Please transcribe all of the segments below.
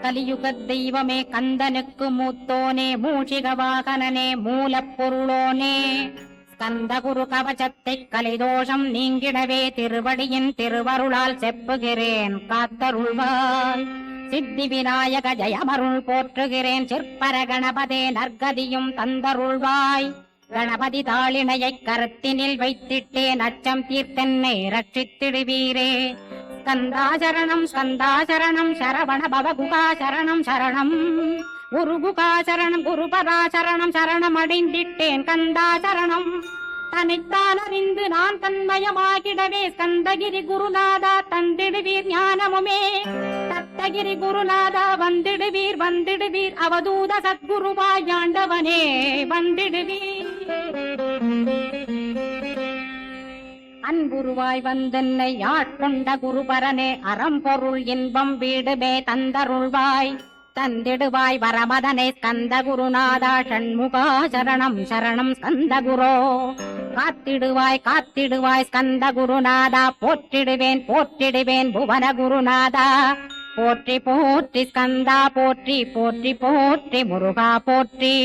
கலியுகத் தெய்வமே கந்தனுக்கு மூத்தோனே மூஷிக வாகனனே மூலப்பொருளோனே ஸ்கந்த குரு கவசத்தை கலிதோஷம் நீங்கிடவே திருவடியின் திருவருளால் செப்புகிறேன் காத்தருள்வாய். சித்தி விநாயக ஜெயமருள் போற்றுகிறேன் சிற்பர கணபதே நற்கதியும் தந்தருள்வாய். கணபதி தாளினையை கருத்தினில் வைத்திட்டேன் அச்சம் தீர்த்தென்னை ரட்சித்திடுவீரே. ஸ்கந்தாசரணம் ஸ்கந்தாசரணம் சரவண பவகுகாசரணம் சரணம் குருகுகாசரணம் குருபராசரணம் சரணம் அடைந்திட்டேன் கந்தாசரணம். தனித்தான் அறிந்து நான் தன்மயமாகிடவே ஸ்கந்தகிரி குருநாதா தந்திடுவீர் ஞானமுமே. தத்தகிரி குருநாதா வந்திடுவீர் வந்திடுவீர் அவதூத சத்குருவாய் ஆண்டவனே வந்திடுவீர். அன்புருவாய் வந்தென்னை ஆட்கொண்ட குருபரனே அறம்பொருள் இன்பம் வீடுமே தந்தருள்வாய். தந்திடுவாய் வரமதனை ஸ்கந்த குருநாதா ஷண்முகா சரணம் சரணம் ஸ்கந்த குரோ. காத்திடுவாய் காத்திடுவாய் ஸ்கந்த குருநாதா போற்றிடுவேன் போற்றிடுவேன் புவன குருநாதா. போற்றி போற்றி ஸ்கந்தா போற்றி போற்றி போற்றி முருகா போற்றி.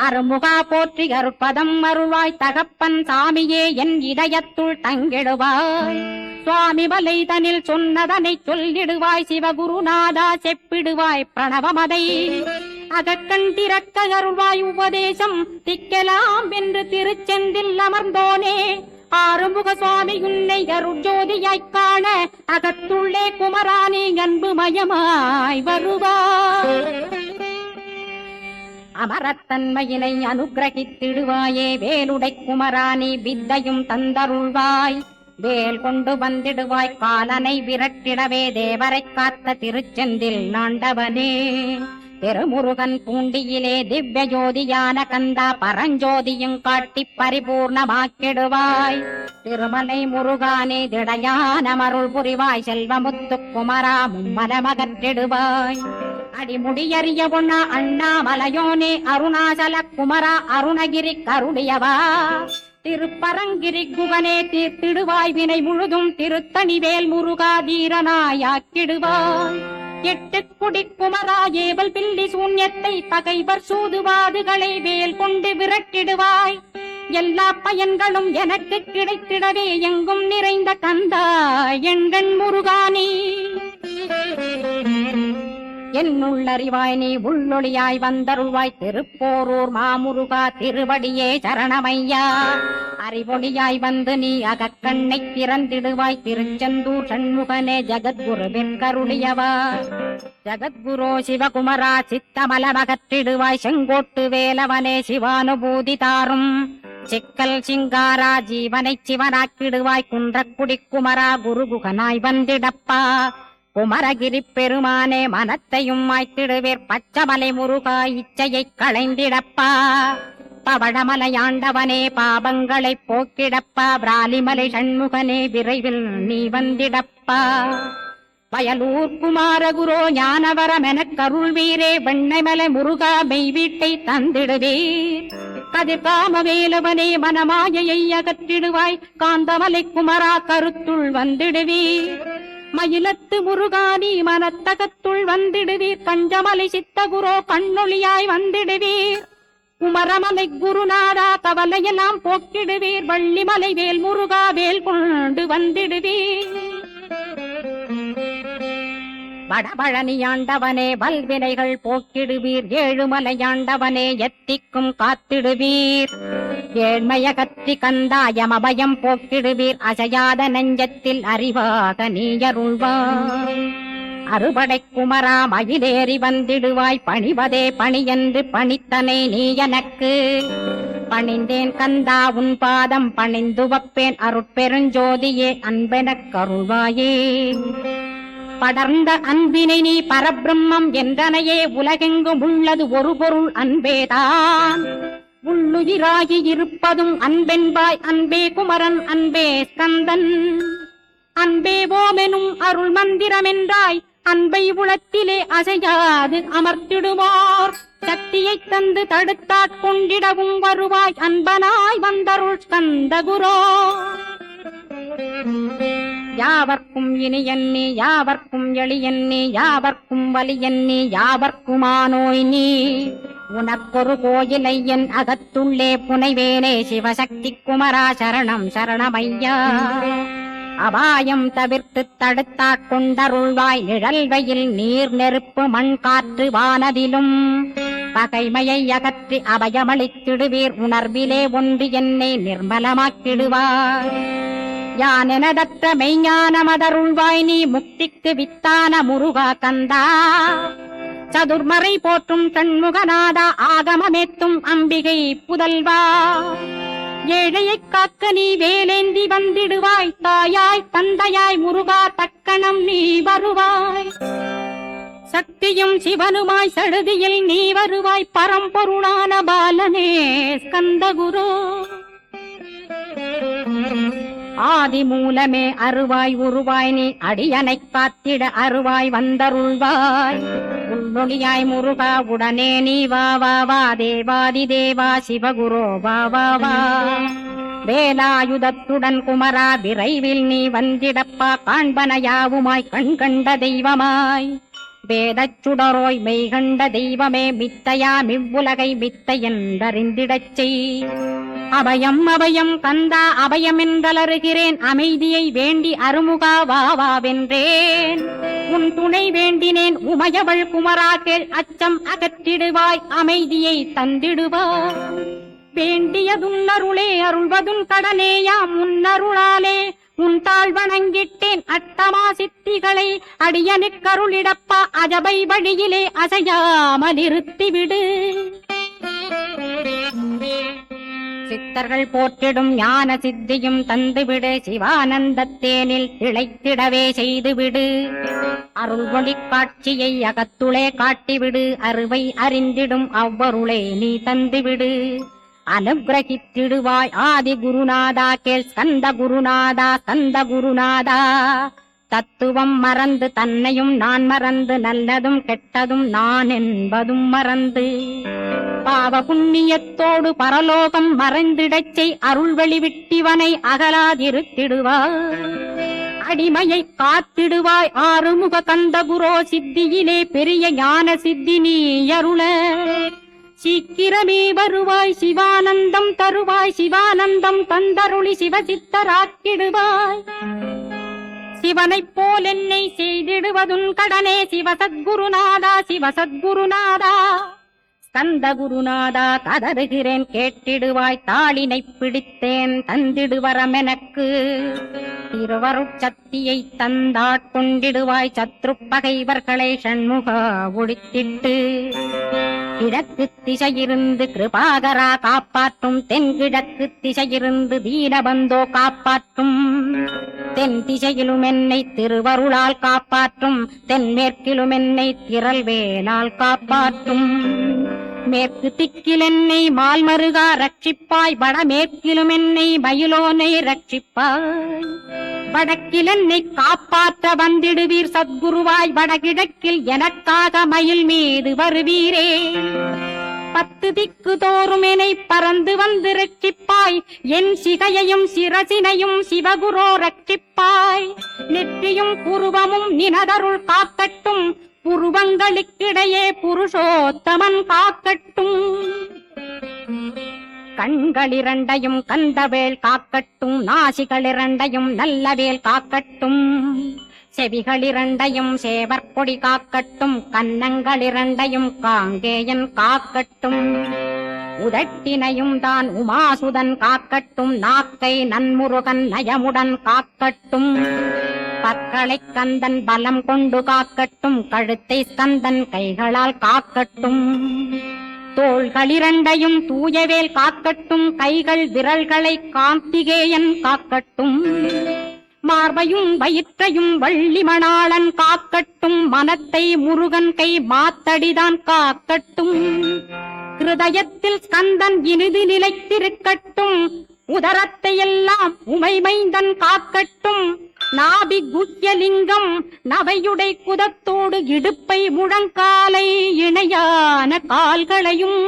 அருமுகா போற்றி அருட்பதம் அருள்வாய் தகப்பன் சாமியே என் இதயத்துள் தங்கிடுவாய். சுவாமி வலைதனில் சொன்னதனை சொல்லிடுவாய் சிவகுருநாதா செப்பிடுவாய் பிரணவமதை. அகக்கண்டிறக்க அருள்வாய் உபதேசம் திக்கலாம் என்று திருச்செந்தில் அமர்ந்தோனே. ஆறுமுக சுவாமி உன்னை அருட்ஜோதியாய்க் காண அகத்துள்ளே குமரானி அன்புமயமாய் வருவாய். அமரத்தன்மையினை அனுகிரகித்திடுவாயே வேலுடை குமராணி வித்தையும் தந்தருள்வாய். வேல் கொண்டு வந்திடுவாய் காலனை விரட்டிடவே தேவரை காத்த திருச்செந்தில் ஆண்டவனே. திருமுருகன் பூண்டியிலே திவ்ய ஜோதியான கந்தா பரஞ்சோதியும் காட்டி பரிபூர்ணமாக்கிடுவாய். திருமலை முருகானே திடையான மருள் புரிவாய் செல்வமுத்து குமரா மும்மலமகற்றிடுவாய். அடிமுடியறிய பொண்ண அண்ணாமலையோனே அருணாசல குமரா அருணகிரி கருடியவா. திருப்பரங்கிரி குகனே தீர்த்திடுவாய் வினை முழுதும் திருத்தணிவேல் முருகா தீரனாயாக்கிடுவாய். எட்டு குடி குமரா ஏவல் பில்லி சூன்யத்தை பகைவர் சூதுவாதுகளை வேல் கொண்டு விரட்டிடுவாய். எல்லா பயன்களும் எனக்கு கிடைத்திடவே எங்கும் நிறைந்த கந்தா எண்கண் முருகானி. என்னுள்ளறிவாய் நீ உள்ளொளியாய் வந்தருள்வாய் திருப்போரூர் மாமுருகா திருவடியே சரணமையா. அறிவொளியாய் வந்து நீ அகக்கண்ணை திறந்திடுவாய் திருச்செந்தூர் சண்முகனே ஜகத்குருவின் கருளியவா. ஜகத்குரோ சிவகுமரா சித்தமலமகற்றிடுவாய் செங்கோட்டு வேலவனே சிவானுபூதி தாரும். சிக்கல் சிங்காரா ஜீவனை சிவனாக்கிடுவாய் குன்றக்குடி குமரா குருகுகனாய் வந்திடப்பா. குமரகிரி பெருமானே மனத்தையும் மாய்த்திடுவேர் பச்சமலை முருகா இச்சையை களைந்திடப்பா. பவழமலையாண்டவனே பாபங்களை போக்கிடப்பா. பிராலிமலை சண்முகனே விரைவில் நீ வந்திடப்பா. வயலூர் குமாரகுரோ ஞானவரமெனக் கருள்வீரே வெண்ணைமலை முருகா மெய் வீட்டை தந்திடுவீர். கதிர்காமவேலவனே மனமாயையை அகற்றிடுவாய் காந்தமலை குமரா கருத்துள் வந்திடுவீர். மயிலத்து முருகானி மனத்தகத்துள் வந்திடுவீர். கஞ்சமலை சித்தகுரோ கண்ணொளியாய் வந்திடுவீர். குமரமலை குருநாதா கவலையெல்லாம் போக்கிடுவீர். வள்ளிமலை வேல் முருகா வேல் கொண்டு வந்திடுவீர். வடபழனியாண்டவனே வல்வினைகள் போக்கிடுவீர். ஏழுமலையாண்டவனே எத்திக்கும் காத்திடுவீர். ஏழ்மையகத்தி கந்தாயமபயம் போக்கிடுவீர். அசையாத நெஞ்சத்தில் அறிவாக நீயருள்வாய். அறுபடை குமரா மயிலேறி வந்திடுவாய். பணிவதே பணியென்று பணித்தனை நீ எனக்கு. பணிந்தேன் கந்தா உன் பாதம் பணிந்து வப்பேன் அருட்பெருஞ்சோதியே அன்பெனக் கருள்வாயே. படர்ந்த அன்பினை நீ பரபிரம்மம் என்றனையே உலகெங்கும் உள்ளது ஒரு பொருள் அன்பேதான். உள்ளுயிராகி இருப்பதும் அன்பென்பாய் அன்பே குமரன் அன்பே ஸ்கந்தன். அன்பே ஓமெனும் அருள் மந்திரமென்றாய் அன்பை உளத்திலே அசையாது அமர்த்திடுவார். சக்தியை தந்து தடுத்தாட்கொண்டிடவும் வருவாய் அன்பனாய் வந்தருள் ஸ்கந்த குரோ. யாவர்க்கும் இனியன்னி யாவர்க்கும் எளியன்னி யாவர்க்கும் வலியன்னி யாவர்க்குமானோய் நீ உனக்கொரு கோயிலை என் அகத்துள்ளே புனைவேனே சிவசக்தி குமரா சரணம் சரணமையா அபாயம் தவிர்த்து தடுத்தாற் கொண்டருள்வாய் நிழல்வையில் நீர் நெருப்பு மண் காற்று வானதிலும் பகைமையை அகற்றி அபயமளித்திடுவீர் உணர்விலே ஒன்று என்னை நிர்மலமாக்கிடுவார் யானெனதற்ற மெய்ஞானமதருள்வாய் நீ முக்திக்கு வித்தான முருகா கந்தா சதுர்மறை போற்றும் தன்முகநாதா ஆகமமேத்தும் அம்பிகை புதல்வா ஏழையைக் காக்க நீ வேலேந்தி வந்திடுவாய் தாயாய் தந்தையாய் முருகா தக்கணம் நீ வருவாய் சக்தியும் சிவனுமாய் சடுதியில் நீ வருவாய் பரம்பொருளான பாலனே ஸ்கந்தகுரு ஆதி மூலமே அருவாய் உருவாய் நீ அடியனைக் காத்திட அருவாய் வந்தருள்வாய் உள்ளொளியாய் முருகா உடனே நீ வா வா வா தேவாதி தேவா சிவகுரோ வா வா வா வேலாயுதத்துடன் குமரா விரைவில் நீ வந்திடப்பா காண்பன யாவுமாய் கண் கண்ட தெய்வமாய் வேதச் சுடரோய் மெய்கண்ட தெய்வமே மித்தையா மிவ்வுலகை மித்தை என்றறிந்திடச் செய் அபயம் அபயம் கந்தா அபயம் என்றலறுகிறேன் அமைதியை வேண்டி அருமுகா வா வா வென்றேன் உன் துணை வேண்டினேன் உமையவள் குமரா கேள் அச்சம் அகற்றிடுவாய் அமைதியை தந்திடுவாய் வேண்டியதும் அருளே அருள்வதும் கடனேயாம் உன்னருளாலே உன் தாழ் வணங்கிட்டேன் அட்டமா சித்திகளை அடியனுக்கருளிடப்பா அஜபை வழியிலே அசையாமல் இருத்திவிடு சித்தர்கள் போற்றிடும் ஞான சித்தியும் தந்துவிடு சிவானந்தத்தேனில் திளைத்திடவே செய்துவிடு அருள் ஒளி காட்சியை அகத்துளே காட்டிவிடு அருவை அறிந்திடும் அவ்வருளே நீ தந்துவிடு அனுகிரகித்திடுவாய் ஆதி குருநாதா கேள் ஸ்கந்த குருநாதா ஸ்கந்த குருநாதா தத்துவம் மறந்து தன்னையும் நான் மறந்து நல்லதும் கெட்டதும் நான் என்பதும் மறந்து பாவ புண்ணியத்தோடு பரலோகம் மறைந்திடச் செய் அருள் வெளிவிட்டிவனை அகலாதிருத்திடுவாய் அடிமையை காத்திடுவாய் ஆறுமுக கந்தகுரோ சித்தியிலே பெரிய ஞான சித்தி நீ அருள சீக்கிரமே வருவாய் சிவானந்தம் தருவாய் சிவானந்தம் தந்தருளி சிவசித்தராக்கிடுவாய் சிவனைப் போல் என்னை செய்திடுவதுன் கடனே சிவசத்குருநாதா சிவசத்குருநாதா ஸ்கந்த குருநாதா கதறுகிறேன் கேட்டிடுவாய் தாளினை பிடித்தேன் தந்திடுவரமெனக்கு திருவருட்சக்தியை தந்தாட்கொண்டிடுவாய் சத்ரு பகைவர்களை ஷண்முகா ஒழித்திட்டு கிழக்கு திசையிருந்து கிருபாகரா காப்பாற்றும் தென்கிழக்கு திசையிருந்து தீனபந்தோ காப்பாற்றும் தென் திசையிலும் என்னை திருவருளால் காப்பாற்றும் தென்மேற்கிலும் என்னை திரள்வேலால் காப்பாற்றும் மேற்கு திக்கில் என்னை மால்மருகா ரட்சிப்பாய் வடமேற்கிலும் என்னை மயிலோனை ரட்சிப்பாய் வடக்கில் என்னை காப்பாற்ற வந்திடுவீர் சத்குருவாய் வடகிழக்கில் எனக்காக மயில் மீது வருவீரே 10 திக்கு தோறும் என்னை பறந்து வந்து ரட்சிப்பாய் என் சிகையையும் சிரசினையும் சிவகுரோ ரட்சிப்பாய் நெற்றியும் புருவமும் நினதருள் காக்கட்டும் புருவங்களுக்கிடையே புருஷோத்தமன் காக்கட்டும் கண்களிரண்டையும் கந்தவேல் காக்கட்டும் நாசிகளிரண்டையும் நல்லவேல் காக்கட்டும் செவிகளிரண்டையும் சேவற்கொடி காக்கட்டும் கன்னங்களிரண்டையும் காங்கேயன் காக்கட்டும் உதட்டினையும் தான் உமாசுதன் காக்கட்டும் நாக்கை நன்முருகன் நயமுடன் காக்கட்டும் பற்களை கந்தன் பலம் கொண்டு காக்கட்டும் கழுத்தை ஸ்கந்தன் கைகளால் காக்கட்டும் தோள்களிரண்டையும் தூயவேல் காக்கட்டும் கைகள் விரல்களை கார்த்திகேயன் காக்கட்டும் மார்பையும் வயிற்றையும் வள்ளி மணாளன் காக்கட்டும் மனத்தை முருகன் கை மாத்தடிதான் காக்கட்டும் ஹிருதயத்தில் ஸ்கந்தன் இனிது நிலைத்திருக்கட்டும் உதரத்தை எல்லாம் உமைமைந்தன் காக்கட்டும் நாபி குஹ்யலிங்கம் நவையுடை குதத்தோடு இடுப்பை முழங்காலை இணையான கால்களையும்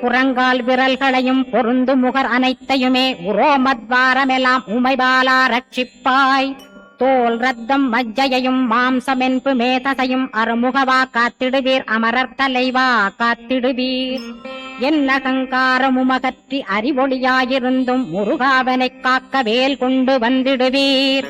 புறங்கால் விரல்களையும் பொருந்து முகர் அனைத்தையுமே உரோமத்வாரமெல்லாம் உமைபாலா ரட்சிப்பாய். தோல் ரத்தம் மஜ்ஜையையும் மாம்சமென்பு மேதசையும் அருமுகவா காத்திடுவீர், அமரர் தலைவா காத்திடுவீர். என்ன கங்காரமுமகற்றி அறிவொளியாயிருந்தும் முருகாவனைக் காக்க வேல் கொண்டு வந்திடுவீர்.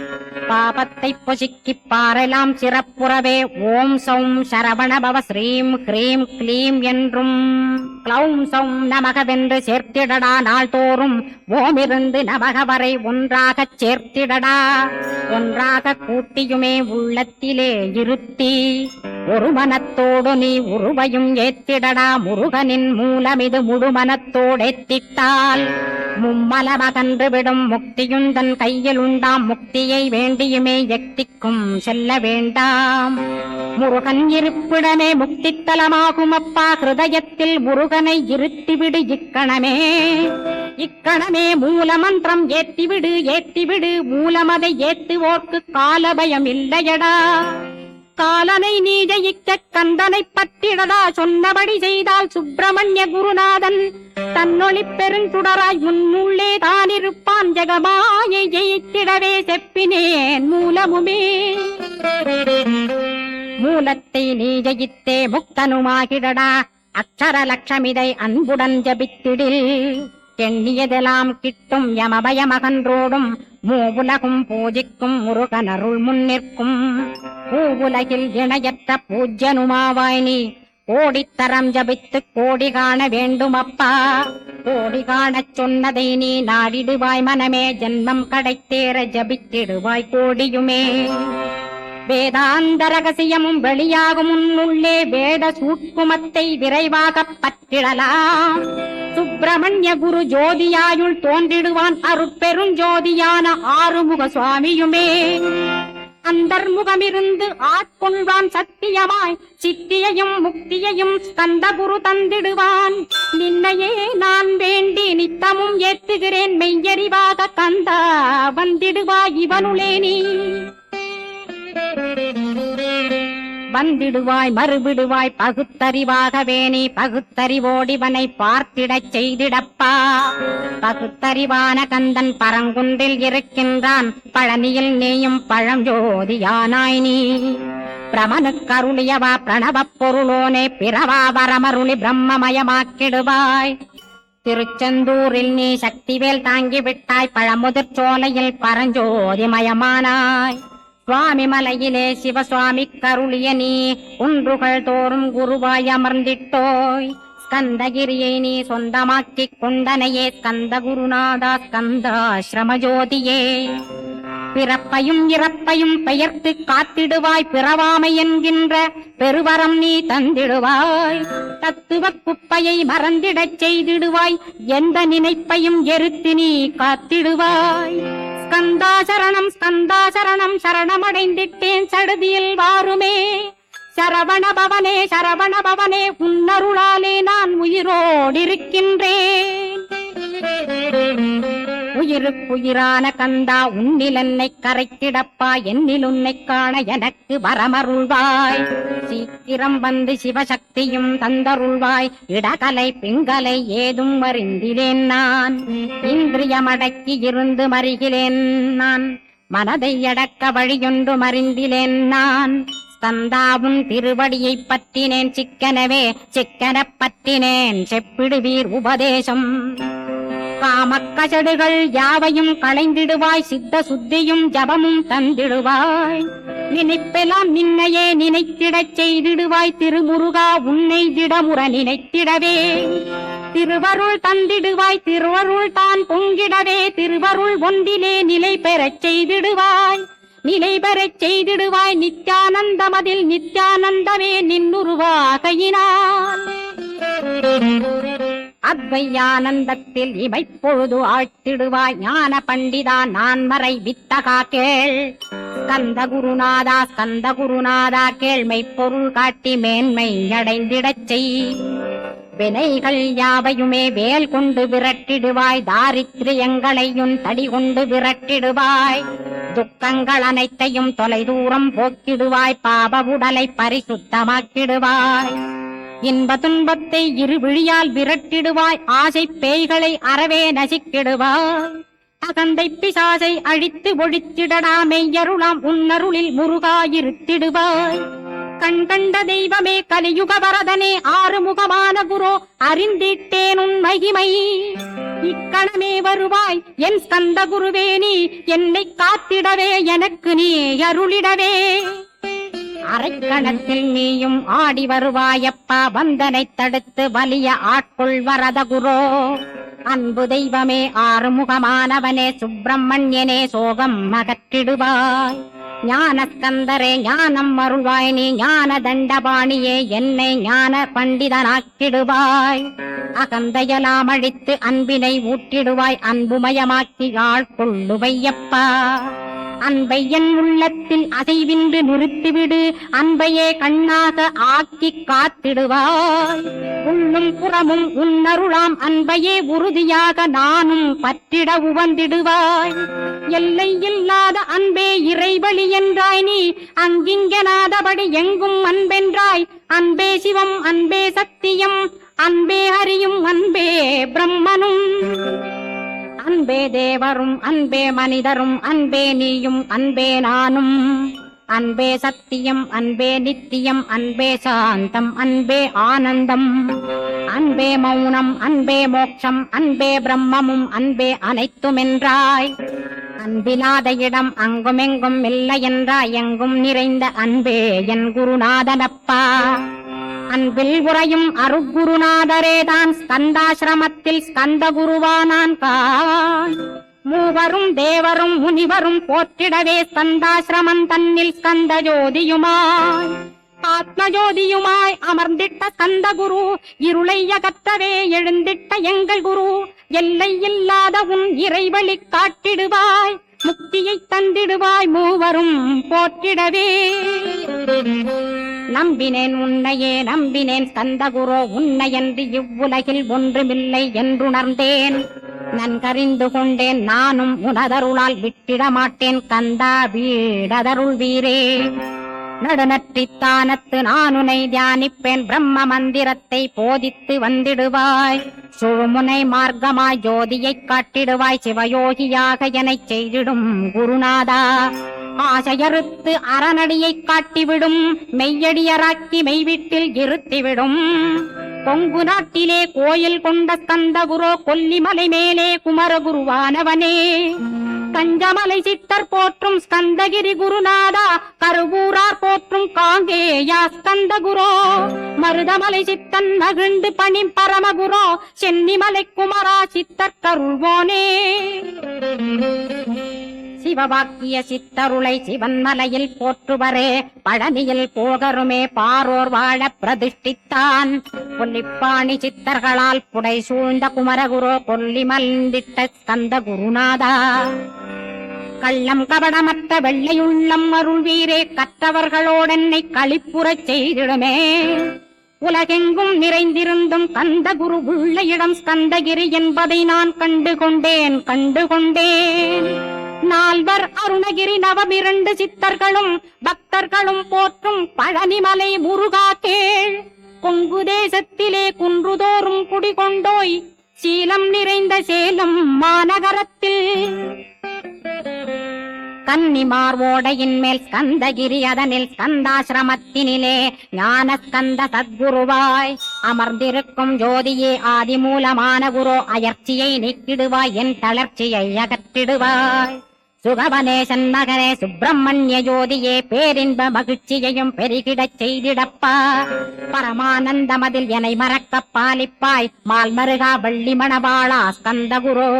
பாபத்தை பொசுக்கிப் பாரெல்லாம் சிறப்புறவே ஓம் சௌம் சரவணபவ ஸ்ரீம் ஹ்ரீம் க்ளீம் என்றும் க்ளௌம் சௌம் நமகவென்று சேர்த்திடடா. நாள்தோறும் ஓமிருந்து நமக வரை ஒன்றாகச் சேர்த்திடடா. ஒன்றாக கூட்டியுமே உள்ளத்திலே இருத்தி ஒரு மனத்தோடு நீ உருவையும் ஏத்திடடா. முருகனின் மூலமிது முழுமனத்தோடேத்திட்டால் மும்மலமகன்று விடும் முக்தியுந்தன் கையில் உண்டாம். முக்தியை வேண்டியுமே எக்திக்கும் செல்ல வேண்டாம். முருகன் இருப்பிடமே முக்தித்தலமாகும் அப்பா. ஹிருதயத்தில் முருகனை இருத்திவிடு இக்கணமே. இக்கணமே மூலமந்திரம் ஏத்திவிடு ஏத்திவிடு. மூலமதை ஏத்துவோர்க்கு காலபயம் இல்லையடா. காலனை நீ ஜெயிக்க கந்தனை பற்றிடடா. சொன்னபடி செய்தால் சுப்பிரமணிய குருநாதன் தன்னொளி பெருஞ்சுடராய் முன்னுள்ளே தானிருப்பான். ஜெகமாயை ஜெயித்திடவே செப்பினேன் மூலமுமே. மூலத்தை நீ ஜெயித்தே முக்தனுமாகிடடா. அக்ஷர லட்சமிதை அன்புடன் ஜபித்திடில் எண்ணியதெல்லாம் கிட்டும். யமபயமகன்றோடும் மூவுலகும் பூஜிக்கும் முருகனருள் முன்னிற்கும். பூவுலகில் இணையற்ற பூஜ்யனுமாவாய் நீ. கோடித்தரம் ஜபித்து கோடி காண வேண்டுமப்பா. கோடி காணச் சொன்னதை நீ நாடிடுவாய் மனமே. ஜென்மம் கடைத்தேற ஜபித்திடுவாய் கோடியுமே. வேதாந்த ரகசியமும் வெளியாகும் உன்னுள்ளே வேத சூட்குமத்தை விரைவாகப் பற்றிடலாம். சுப்பிரமணிய குரு ஜோதியாயுள் தோன்றிடுவான் அருட்பெருஞ்சோதியான ஆறுமுக சுவாமியுமே. அந்தர்முகமிருந்து ஆட்கொள்வான் சத்தியமாய். சித்தியையும் முக்தியையும் ஸ்கந்த குரு தந்திடுவான். நின்னையே நான் வேண்டி நித்தமும் ஏத்துகிறேன் மெய்யறிவாக கந்தா வந்திடுவாய் இவனுளே நீ. வந்திடுவாய் மறுபிடுவாய் பகுத்தறிவாகவே நீ. பகுத்தறிவோடிவனை பார்த்திடச் செய்திடப்பா. பகுத்தறிவான கந்தன் பரங்குன்றில் இருக்கின்றான். பழனியில் நீயும் பழஞ்சோதியானாய் நீ. பிரமனுக்கருளியவா பிரணவப் பொருளோனே. பிறவா வரமருளி பிரம்மமயமாக்கிடுவாய். திருச்செந்தூரில் நீ சக்திவேல் தாங்கிவிட்டாய். பழமுதிர் சோலையில் பரஞ்சோதிமயமானாய். சுவாமி மலையிலே சிவசுவாமி கருளிய நீ. குன்றுகள் தோறும் குருவாய் அமர்ந்திட்டோய். ஸ்கந்தகிரியை நீ சொந்தமாக்கிக் கொண்டனையே. ஸ்கந்த குருநாதா ஸ்கந்தாஸ்ரமஜோதியே. பிறப்பையும் இறப்பையும் பெயர்த்து காத்திடுவாய். பிறவாமை என்கின்ற பெருவரம் நீ தந்திடுவாய். தத்துவ குப்பையை மறந்திடச் செய்திடுவாய். எந்த நினைப்பையும் எரித்து நீ காத்திடுவாய். ஸ்கந்தா சரணம் ஸ்கந்தா சரணம் சரணமடைந்திட்டேன் சடுதியில் வாருமே. சரவண பவனே சரவண பவனே உன்னருளாலே நான் உயிரோடிருக்கின்றேன். உயிருக்குயிரான கந்தா உன்னில் என்னை கரைத்திடப்பா. என்னில் உன்னை காண எனக்கு வரமருள்வாய். சீக்கிரம் வந்து சிவசக்தியும் தந்தருள்வாய். இடகலை பிங்கலை ஏதும் அறிந்திலேன் நான். இந்திரியமடக்கி இருந்து மறிகிலேன் நான். மனதை அடக்க வழியொன்று மறிந்திலேன் நான். ஸ்கந்தாவும் திருவடியை பற்றினேன் சிக்கனவே. சிக்கனப் பற்றினேன் செப்பிடுவீர் உபதேசம். காமக்கசடுகள் யாவையும் களைந்திடுவாய். சித்த சுத்தியும் ஜபமும் தந்திடுவாய். நினைப்பெல்லாம் நின்னையே நினைத்திடச் செய்திடுவாய். திருமுருகா உன்னை திடமுற நினைத்திடவே திருவருள் தந்திடுவாய். திருவருள் தான் பொங்கிடவே திருவருள் ஒன்றிலே நிலை பெறச் செய்திடுவாய். நிலை பெறச் செய்திடுவாய். நித்யானந்தமதில் நித்யானந்தமே நின்னுருவாகையினால். அத்வையானந்தத்தில் இமைப்பொழுது ஆழ்த்திடுவாய். ஞான பண்டிதா நான் மறை வித்தகா கேள். ஸ்கந்த குருநாதா கேள்மை பொருள் காட்டி மேன்மை அடைந்திடச் செய். வினைகள் யாவையுமே வேல் கொண்டு விரட்டிடுவாய். தாரித்ரியங்களையும் தடி கொண்டு விரட்டிடுவாய். துக்கங்கள் அனைத்தையும் தொலை தூரம் போக்கிடுவாய். பாப உடலை பரிசுத்தமாக்கிடுவாய். இன்ப துன்பத்தை இரு விழியால் விரட்டிடுவாய், ஆசை பேய்களை அறவே நசிக்கிடுவாய். அகந்தை பிசாசை அழித்து ஒழித்திடடா, மெய்யருளாம் உன்னருளில் முருகாயிருத்திடுவாய். கண் கண்ட தெய்வமே கலியுக வரதனே, ஆறுமுகமான குரோ அறிந்திட்டேன் உன் மகிமை. இக்கணமே வருவாய் என் ஸ்கந்த குருவே, நீ என்னை காத்திடவே எனக்கு நீ அருளிடவே. அரைக்கணத்தில் நீயும் ஆடி வருவாயப்பா, வந்தனை தடுத்து வலிய ஆட்கொள் வரத குரோ. அன்பு தெய்வமே ஆறுமுகமானவனே, சுப்பிரமணியனே சோகம் அகற்றிடுவாய். ஞானஸ்கந்தரே ஞானம் அருள்வாய், நீ ஞான தண்டபாணியே என்னை ஞான பண்டிதனாக்கிடுவாய். அகந்தையலாம் அழித்து அன்பினை ஊட்டிடுவாய், அன்புமயமாக்கி ஆட்கொள்ளுவையப்பா. அன்பை என் உள்ளத்தில் அசைவின்றி நிறுத்திவிடு, அன்பையே கண்ணாக ஆக்கி காத்திடுவாய். உள்ளும் புறமும் உன்னருளாம் அன்பையே உறுதியாக நானும் பற்றிட உவந்திடுவாய். எல்லை இல்லாத அன்பே இறைவழி என்றாய், நீ அங்கிங்கனாதபடி எங்கும் அன்பென்றாய். அன்பே சிவம், அன்பே சத்தியம், அன்பே அறியும், அன்பே பிரம்மனும். அன்பே தேவரும், அன்பே மனிதரும், அன்பே நீயும், அன்பே நானும். அன்பே சத்தியம், அன்பே நித்தியம், அன்பே சாந்தம், அன்பே ஆனந்தம். அன்பே மௌனம், அன்பே மோட்சம், அன்பே பிரம்மமும், அன்பே அனைத்துமென்றாய். அன்பிலாத இடம் அங்குமெங்கும் இல்லை என்றாய், எங்கும் நிறைந்த அன்பே என் குருநாதனப்பா. அன்பில் உறையும் அருக்குருநாதரேதான் ஸ்கந்தாசிரமத்தில் ஸ்கந்த குருவானான் கான். மூவரும் தேவரும் முனிவரும் போற்றிடவே ஸ்கந்தாசிரமம் தன்னில் ஸ்கந்த ஜோதியுமாய் ஆத்மஜோதியுமாய் அமர்ந்திட்ட ஸ்கந்த குரு, இருளை அகற்றவே எழுந்திட்ட எங்கள் குரு. எல்லை இல்லாத உன் இறைவழி காட்டிடுவாய், முக்தியை தந்திடுவாய் மூவரும் போற்றிடவே. நம்பினேன் உன்னையே நம்பினேன் ஸ்கந்தகுரோ, உன்னையன்றி இவ்வுலகில் ஒன்றுமில்லை என்றுணர்ந்தேன். நன்கறிந்து கொண்டேன் நானும் உனதருளால் விட்டிட மாட்டேன், கந்தா வீடதருள் வீரே. நடுநற்றித்தானத்து நானுனை தியானிப்பேன், பிரம்ம மந்திரத்தை போதித்து வந்திடுவாய். சுழுமுனை மார்க்கமாய் ஜோதியை காட்டிடுவாய், சிவயோகியாக எனச் செய்திடும் குருநாதா. ஆசையறுத்து அறநடியை காட்டிவிடும், மெய்யடியராக்கி மெய்வீட்டில் இருத்திவிடும். கொங்கு நாட்டிலே கோயில் கொண்ட ஸ்கந்தகுரோ, கொல்லிமலை மேலே குமரகுருவானவனே. கஞ்சமலை சித்தர் போற்றும் ஸ்கந்தகிரி குருநாதா, கருவூரார் போற்றும் காங்கேயா ஸ்கந்தகுரோ. மருதமலை சித்தன் மகிழ்ந்து பணி பரமகுரோ, சென்னிமலை குமரா சித்தர் கருள்வோனே. சிவவாக்கிய சித்தருளை சிவன்மலையில் போற்றுவரே, பழனியில் போகருமே பாரோர் வாழ பிரதிஷ்டித்தான். கொல்லிப்பாணி சித்தர்களால் புடை சூழ்ந்த குமரகுரோ, கொல்லி மல்ந்திட்ட ஸ்கந்த குருநாதா. கள்ளம் கபடமற்ற வெள்ளையுள்ளம் அருள் வீரே, கற்றவர்களோடென்னை களிப்புறச் செய்திடுமே. உலகெங்கும் நிறைந்திருந்தும் கந்த குரு உள்ள இடம் ஸ்கந்தகிரி என்பதை நான் கண்டுகொண்டேன். நால்வர் அருணகிரி நவமிரண்டு சித்தர்களும் பக்தர்களும் போற்றும் பழனிமலை முருகா கேள். கொங்கு தேசத்திலே குன்றுதோறும் குடிகொண்டோய், சீலம் நிறைந்த சேலம் மாநகரத்தில். கன்னிமார் ஓடையின் மேல் ஸ்கந்தகிரி, அதனில் ஸ்கந்தாசிரமத்தினிலே ஞான ஸ்கந்த சத்குருவாய் அமர்ந்திருக்கும் ஜோதியே ஆதிமூலமான குரு. அயற்சியை நீக்கிடுவாய், என் தளர்ச்சியை அகற்றிடுவாய். சுகவனேசன் மகனே சுப்பிரமணிய ஜோதியே, பேரின்ப மகிழ்ச்சியையும் பெருகிடச் செய்திடப்பா. பரமானந்தமதில் என்னை மறக்க பாலிப்பாய், மால்மருகா வள்ளி மணவாளா ஸ்கந்தகுரோ.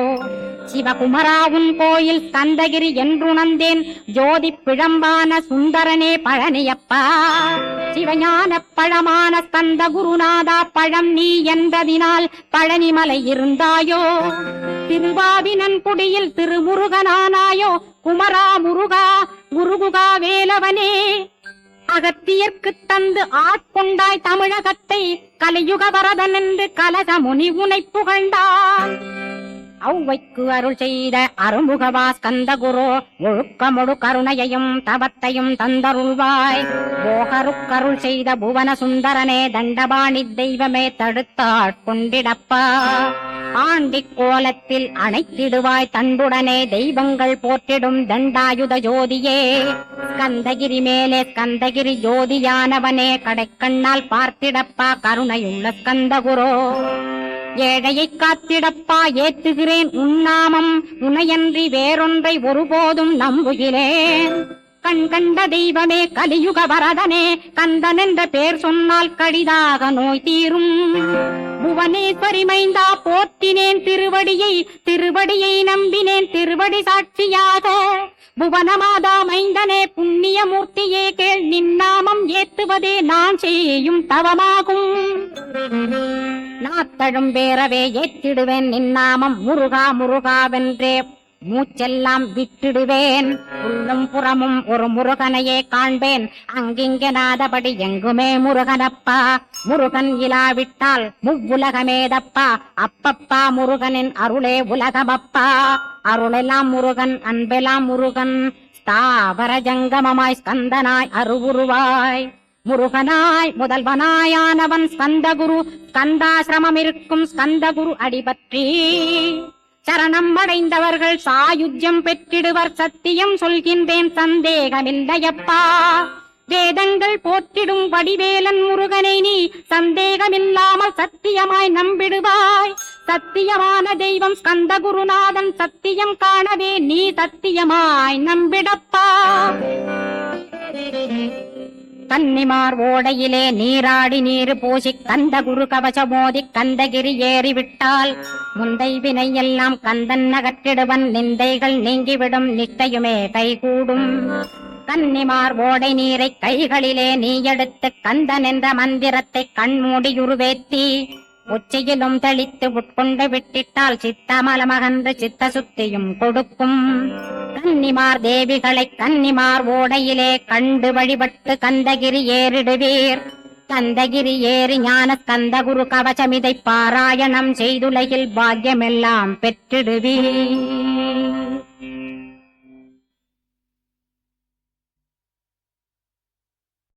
சிவகுமரா உன் கோயில் ஸ்கந்தகிரி என்றுணர்ந்தேன், ஜோதி பிழம்பான சுந்தரனே பழனியப்பா. சிவஞான பழமான ஸ்கந்த குருநாதா, பழம் நீ என்றதினால் பழனிமலை இருந்தாயோ. திருவாவினன் குடியில் திருமுருகனானாயோ, குமரா முருகா குருகுகா வேலவனே. அகத்தியர்க்கு தந்து ஆட்கொண்டாய் தமிழகத்தை, கலியுக வரதன் என்று கலக முனி உனை புகழ்ந்தார். ஔவைக்கு அருள் செய்த அருமுகவா ஸ்கந்தகுரு ஒழுக்கமொடு கருணையையும் தவத்தையும் தந்தருள்வாய். போகருக்கருள் செய்த புவன சுந்தரனே தண்டபாணி தெய்வமே தடுத்தாட்கொண்டிடப்பா. ஆண்டி கோலத்தில் அணைத்திடுவாய் தண்டுடனே தெய்வங்கள் போற்றிடும் தண்டாயுத ஜோதியே. ஸ்கந்தகிரி மேலே ஸ்கந்தகிரி ஜோதியானவனே கடைக்கண்ணால் பார்த்திடப்பா கருணையுள்ள ஸ்கந்தகுரோ. ஏழையை காத்திடப்பா ஏத்துகிறேன் உன்னாமம் உனையன்றி வேறொன்றை ஒருபோதும் நம்புகிறேன். கண் கண்ட தெய்வமே கலியுக வரதனே கந்தன் என்ற பேர் சொன்னால் கடிதாக நோய் தீரும். புவனேஸ்வரி மைந்தா போற்றினேன் திருவடியை நம்பினேன் திருவடி சாட்சியாக. புவனமாதா மைந்தனே புண்ணிய மூர்த்தியே கேள் நின்னாமம் ஏத்துவதே நான் செய்யும் தவமாகும். நாத்தழும் பேரவே ஏத்திடுவேன் நின்னாமம் முருகா முருகாவென்றே மூச்செல்லாம் விட்டிடுவேன். உள்ளும் புறமும் ஒரு முருகனையே காண்பேன் அங்கிங்கனாதபடி எங்குமே முருகனப்பா. முருகன் இலாவிட்டால் முவ்வுலகமேதப்பா. அப்பப்பா முருகனின் அருளே உலகமப்பா. அருளெல்லாம் முருகன் அன்பெல்லாம் முருகன் ஸ்தாவர ஜங்கமமாய் ஸ்கந்தனாய் அருவுருவாய். முருகனாய் முதல்வனாயானவன் ஸ்கந்தகுரு. ஸ்கந்தாசிரமம் இருக்கும் ஸ்கந்தகுரு அடிபற்றி சரணம் அடைந்தவர்கள் சாயுஜ்யம் பெற்றிடுவர். சத்தியம் சொல்கின்றேன் சந்தேகமில்லையப்பா. வேதங்கள் போற்றிடும் வடிவேலன் முருகனை நீ சந்தேகமில்லாமல் சத்தியமாய் நம்பிடுவாய். சத்தியமான தெய்வம் ஸ்கந்தகுருநாதன் சத்தியம் காணவே நீ சத்தியமாய் நம்பிடப்பா. கன்னிமார் ஓடையிலே நீராடி நீரு பூசி கந்தகுரு கவச மோதி கந்தகிரி ஏறிவிட்டால் முந்தை வினை எல்லாம் கந்தன் நகற்றிடுவன். நிந்தைகள் நீங்கிவிடும் நிச்சயமே கைகூடும். கன்னிமார் ஓடை நீரை கைகளிலே நீ எடுத்து கந்தன் என்ற மந்திரத்தை கண்மூடியுருவேத்தி உச்சியிலும் தெளித்து உட்கொண்டு விட்டிட்டால் சித்தமலமகன்று சித்த சுத்தியும் கொடுக்கும். கன்னிமார் தேவிகளை கன்னிமார் ஓடையிலே கண்டு வழிபட்டு கந்தகிரி ஏறிடுவீர். கந்தகிரி ஏறி ஞான ஸ்கந்தகுரு கவசமிதை பாராயணம் செய்துலகில் பாக்கியமெல்லாம் பெற்றிடுவீர்.